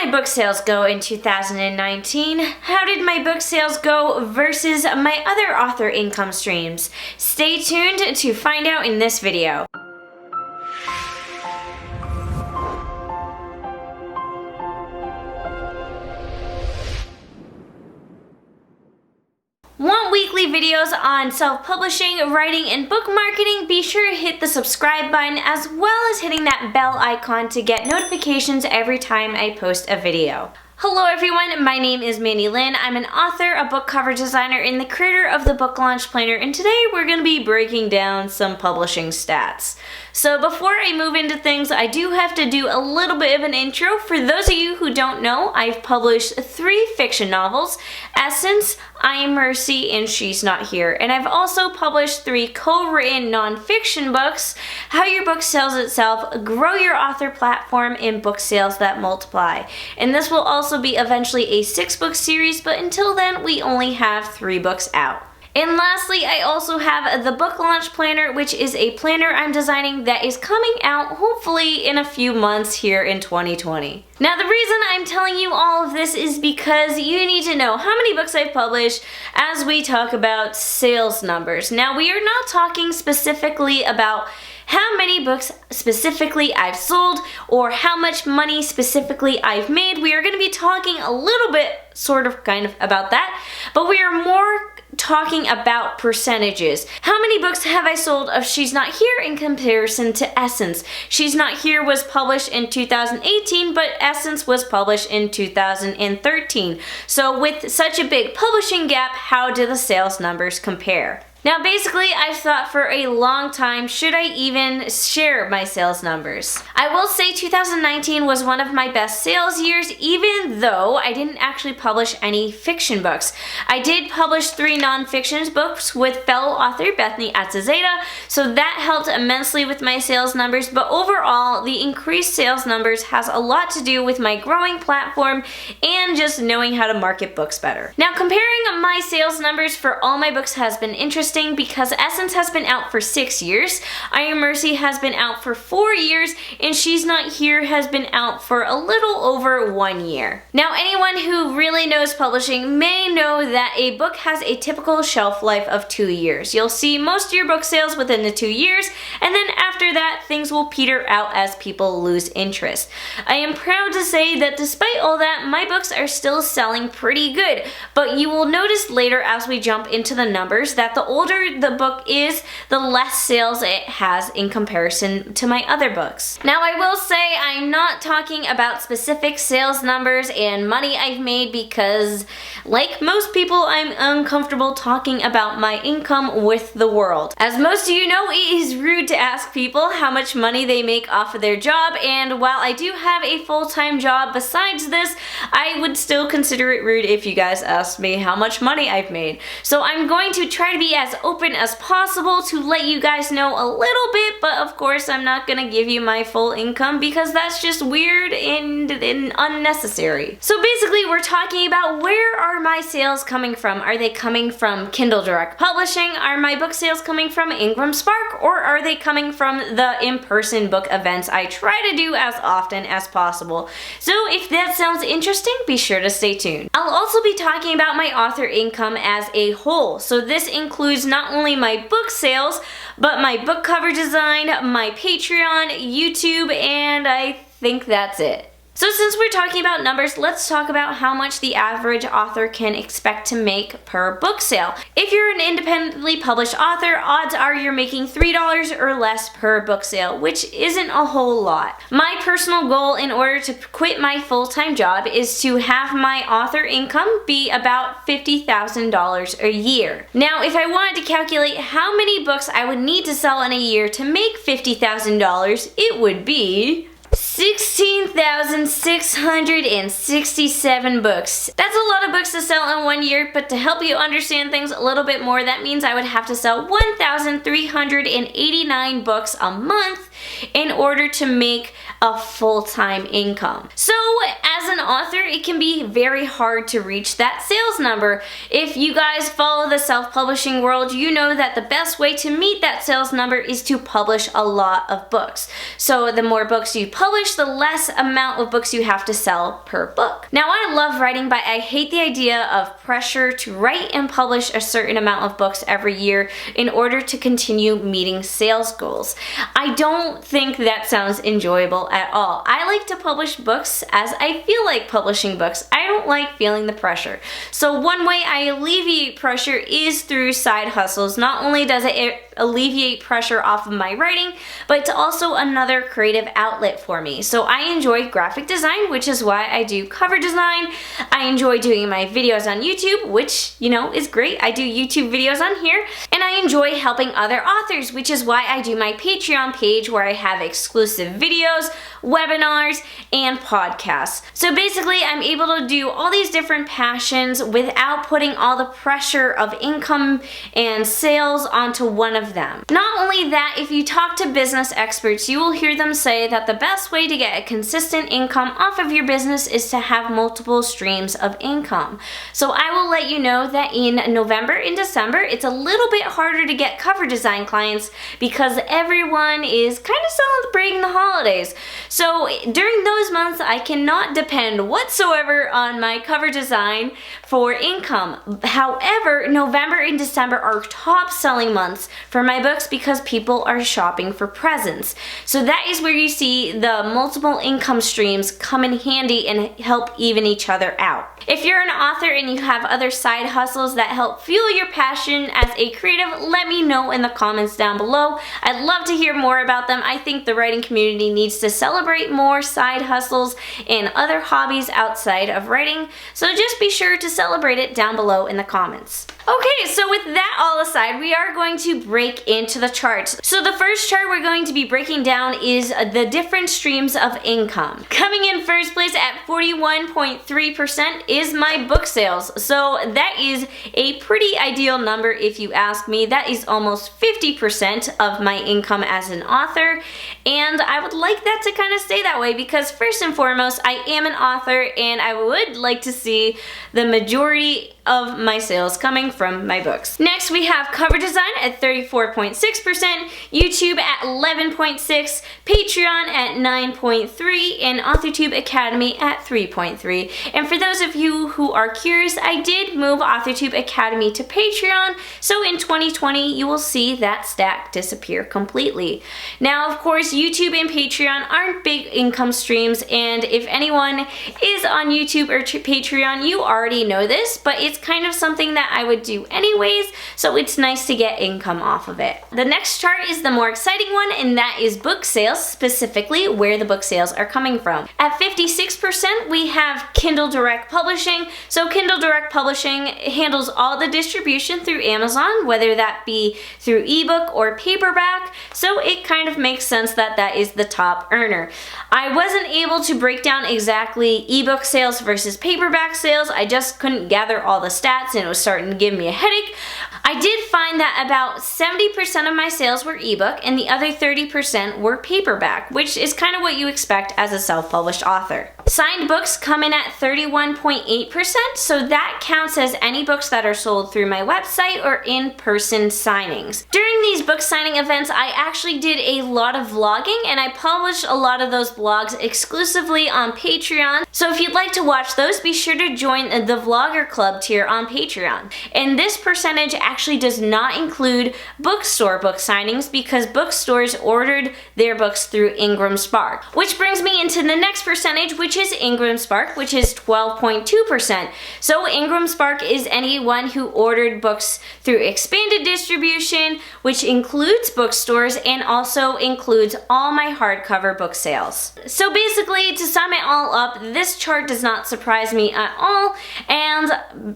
my book sales go in 2019? How did my book sales go versus my other author income streams? Stay tuned to find out in this video. Want weekly videos on self-publishing, writing, and book marketing? Be sure to hit the subscribe button as well as hitting that bell icon to get notifications every time I post a video. Hello everyone, my name is Lynn. I'm an author, a book cover designer, and the creator of the Book Launch Planner, and today we're going to be breaking down some publishing stats. So before I move into things, I do have to do a little bit of an intro. For those of you who don't know, I've published 3 fiction novels, Essence, I Am Mercy, and She's Not Here. And I've also published 3 co-written non-fiction books, How Your Book Sells Itself, Grow Your Author Platform, and Book Sales That Multiply. And this will also be eventually a 6-book series, but until then, we only have 3 books out. And lastly, I also have the Book Launch Planner, which is a planner I'm designing that is coming out hopefully in a few months here in 2020. Now, the reason I'm telling you all of this is because you need to know how many books I've published as we talk about sales numbers. Now, we are not talking specifically about how many books specifically I've sold or how much money specifically I've made. We are going to be talking a little bit kind of about that, but we are more talking about percentages. How many books have I sold of She's Not Here in comparison to Essence? She's Not Here was published in 2018, but Essence was published in 2013. So with such a big publishing gap, how do the sales numbers compare? Now basically, I've thought for a long time, should I even share my sales numbers? I will say 2019 was one of my best sales years, even though I didn't actually publish any fiction books. I did publish 3 non-fiction books with fellow author Bethany Atzazeta, so that helped immensely with my sales numbers, but overall, the increased sales numbers has a lot to do with my growing platform and just knowing how to market books better. Now comparing my sales numbers for all my books has been interesting because Essence has been out for 6 years, I Am Mercy has been out for 4 years, and She's Not Here has been out for a little over 1 year. Now anyone who really knows publishing may know that a book has a typical shelf life of 2 years. You'll see most of your book sales within the 2 years, and then after that things will peter out as people lose interest. I am proud to say that despite all that, my books are still selling pretty good, but you will notice later as we jump into the numbers that the older the book is, the less sales it has in comparison to my other books. Now I will say I'm not talking about specific sales numbers and money I've made because, like most people, I'm uncomfortable talking about my income with the world. As most of you know, it is rude to ask people how much money they make off of their job, and while I do have a full-time job besides this, I would still consider it rude if you guys asked me how much money I've made. So I'm going to try to be as open as possible to let you guys know a little bit, but of course I'm not gonna give you my full income because that's just weird and unnecessary. So basically we're talking about where are my sales coming from. Are they coming from Kindle Direct Publishing? Are my book sales coming from Ingram Spark? Or are they coming from the in-person book events I try to do as often as possible? So if that sounds interesting, be sure to stay tuned. I'll also be talking about my author income as a whole. So this includes not only my book sales, but my book cover design, my Patreon, YouTube, and I think that's it. So since we're talking about numbers, let's talk about how much the average author can expect to make per book sale. If you're an independently published author, odds are you're making $3 or less per book sale, which isn't a whole lot. My personal goal in order to quit my full-time job is to have my author income be about $50,000 a year. Now, if I wanted to calculate how many books I would need to sell in a year to make $50,000, it would be 16,667 books. That's a lot of books to sell in 1 year, but to help you understand things a little bit more, that means I would have to sell 1,389 books a month in order to make a full-time income. So as an author, it can be very hard to reach that sales number. If you guys follow the self-publishing world, you know that the best way to meet that sales number is to publish a lot of books. So the more books you publish, the less amount of books you have to sell per book. Now, I love writing, but I hate the idea of pressure to write and publish a certain amount of books every year in order to continue meeting sales goals. I don't think that sounds enjoyable at all. I like to publish books as I feel like publishing books. I don't like feeling the pressure. So one way I alleviate pressure is through side hustles. Not only does it alleviate pressure off of my writing, but it's also another creative outlet for me. So I enjoy graphic design, which is why I do cover design. I enjoy doing my videos on YouTube, which, you know, is great. I do YouTube videos on here. And I enjoy helping other authors, which is why I do my Patreon page where I have exclusive videos, webinars, and podcasts. So basically, I'm able to do all these different passions without putting all the pressure of income and sales onto one of them. Not only that, if you talk to business experts, you will hear them say that the best way to get a consistent income off of your business is to have multiple streams of income. So I will let you know that in November and December, it's a little bit harder to get cover design clients because everyone is kind of celebrating the holidays. So during those months, I cannot depend whatsoever on my cover design for income. However, November and December are top selling months for my books because people are shopping for presents. So that is where you see the multiple income streams come in handy and help even each other out. If you're an author and you have other side hustles that help fuel your passion as a creative, let me know in the comments down below. I'd love to hear more about them. I think the writing community needs to celebrate more side hustles and other hobbies outside of writing, so just be sure to celebrate it down below in the comments. Okay, so with that all aside, we are going to break into the charts. So the first chart we're going to be breaking down is the different streams of income. Coming in first place at 41.3% is my book sales. So that is a pretty ideal number if you ask me. That is almost 50% of my income as an author, and I would like that to kind of stay that way because first and foremost, I am an author and I would like to see the majority of my sales coming from my books. Next, we have cover design at 34.6%, YouTube at 11.6%, Patreon at 9.3%, and AuthorTube Academy at 3.3%. And for those of you who are curious, I did move AuthorTube Academy to Patreon, so in 2020 you will see that stack disappear completely. Now, of course, YouTube and Patreon aren't big income streams, and if anyone is on YouTube or Patreon, you already know this, but it's kind of something that I would do anyways, so it's nice to get income off of it. The next chart is the more exciting one, and that is book sales, specifically where the book sales are coming from. At 56%, we have Kindle Direct Publishing. So Kindle Direct Publishing handles all the distribution through Amazon, whether that be through ebook or paperback, so it kind of makes sense that that is the top earner. I wasn't able to break down exactly ebook sales versus paperback sales. I just couldn't gather all the stats and it was starting to give me a headache. I did find that about 70% of my sales were ebook and the other 30% were paperback, which is kind of what you expect as a self-published author. Signed books come in at 31.8%, so that counts as any books that are sold through my website or in-person signings. During these book signing events, I actually did a lot of vlogging and I published a lot of those vlogs exclusively on Patreon. So if you'd like to watch those, be sure to join the Vlogger Club tier on Patreon. And this percentage actually does not include bookstore book signings because bookstores ordered their books through Ingram Spark. Which brings me into the next percentage, which is Ingram Spark, which is 12.2%. So Ingram Spark is anyone who ordered books through expanded distribution, which includes bookstores and also includes all my hardcover book sales. So basically, to sum it all up, this chart does not surprise me at all, and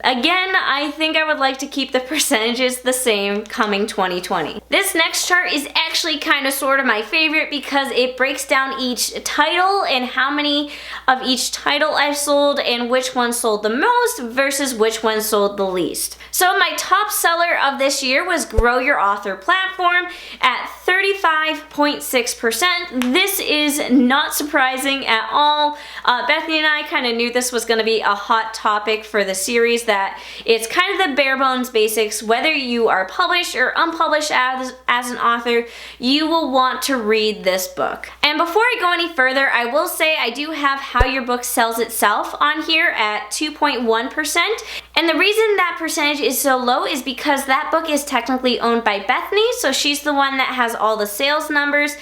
again, I think I would like to keep the percentage percentages the same coming 2020. This next chart is actually kind of sort of my favorite because it breaks down each title and how many of each title I've sold and which one sold the most versus which one sold the least. So my top seller of this year was Grow Your Author Platform at 35.6%. This is not surprising at all. Bethany and I kind of knew this was going to be a hot topic for the series, that it's kind of the bare bones basics. Whether you are published or unpublished as an author, you will want to read this book. And before I go any further, I will say I do have How Your Book Sells Itself on here at 2.1%. And the reason that percentage is so low is because that book is technically owned by Bethany, so she's the one that has all the sales numbers.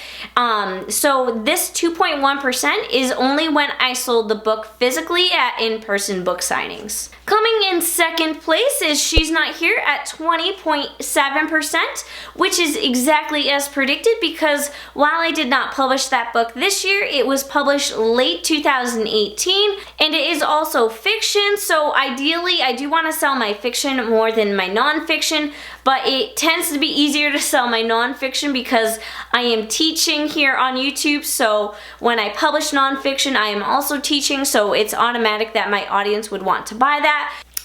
So this 2.1% is only when I sold the book physically at in-person book signings. Coming in second place is She's Not Here at 20.7%, which is exactly as predicted because while I did not publish that book this year, it was published late 2018 and it is also fiction, so ideally I do want to sell my fiction more than my nonfiction, but it tends to be easier to sell my nonfiction because I am teaching here on YouTube, so when I publish nonfiction I am also teaching, so it's automatic that my audience would want to buy that.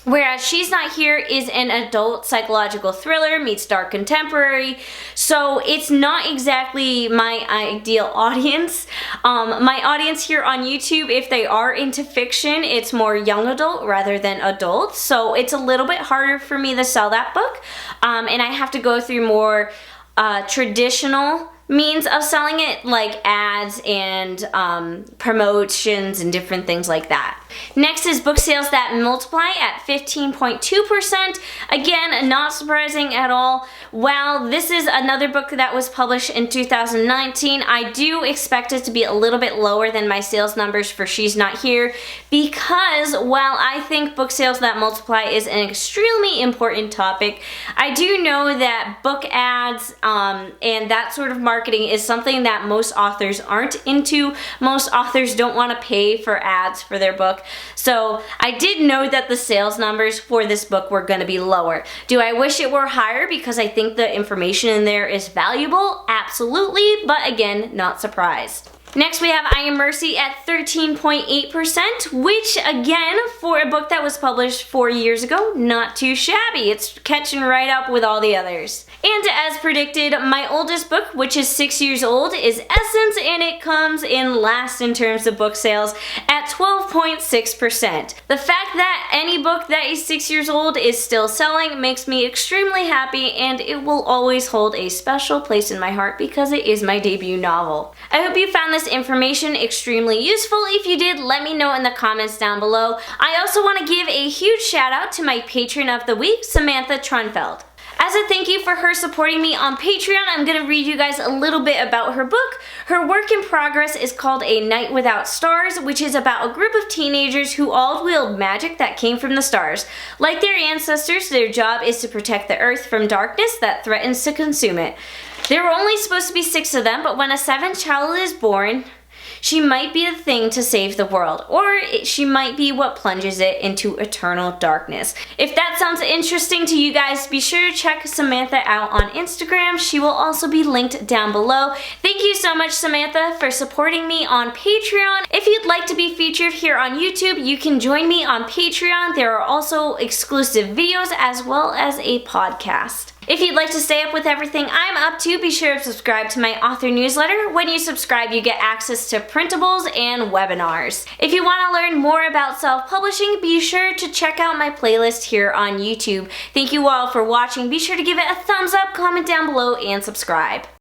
Whereas She's Not Here is an adult psychological thriller meets dark contemporary, so it's not exactly my ideal audience. My audience here on YouTube, if they are into fiction, it's more young adult rather than adult, so it's a little bit harder for me to sell that book, and I have to go through more traditional means of selling it, like ads and promotions and different things like that. Next is Book Sales That Multiply at 15.2%. Again, not surprising at all. While this is another book that was published in 2019, I do expect it to be a little bit lower than my sales numbers for She's Not Here because while I think book sales that multiply is an extremely important topic, I do know that book ads and that sort of marketing is something that most authors aren't into. Most authors don't want to pay for ads for their book. So I did know that the sales numbers for this book were going to be lower. Do I wish it were higher because I think the information in there is valuable? Absolutely, but again, not surprised. Next we have I Am Mercy at 13.8%, which again, for a book that was published 4 years ago, not too shabby. It's catching right up with all the others. And as predicted, my oldest book, which is 6 years old, is Essence, and it comes in last in terms of book sales at 12.6%. The fact that any book that is 6 years old is still selling makes me extremely happy, and it will always hold a special place in my heart because it is my debut novel. I hope you found this information extremely useful. If you did, let me know in the comments down below. I also want to give a huge shout out to my patron of the week, Samantha Trunfeld. As a thank you for her supporting me on Patreon, I'm going to read you guys a little bit about her book. Her work in progress is called A Night Without Stars, which is about a group of teenagers who all wield magic that came from the stars. Like their ancestors, their job is to protect the earth from darkness that threatens to consume it. There were only supposed to be 6 of them, but when a 7th child is born, she might be the thing to save the world, or she might be what plunges it into eternal darkness. If that sounds interesting to you guys, be sure to check Samantha out on Instagram. She will also be linked down below. Thank you so much, Samantha, for supporting me on Patreon. If you'd like to be featured here on YouTube, you can join me on Patreon. There are also exclusive videos as well as a podcast. If you'd like to stay up with everything I'm up to, be sure to subscribe to my author newsletter. When you subscribe, you get access to printables and webinars. If you want to learn more about self-publishing, be sure to check out my playlist here on YouTube. Thank you all for watching. Be sure to give it a thumbs up, comment down below, and subscribe.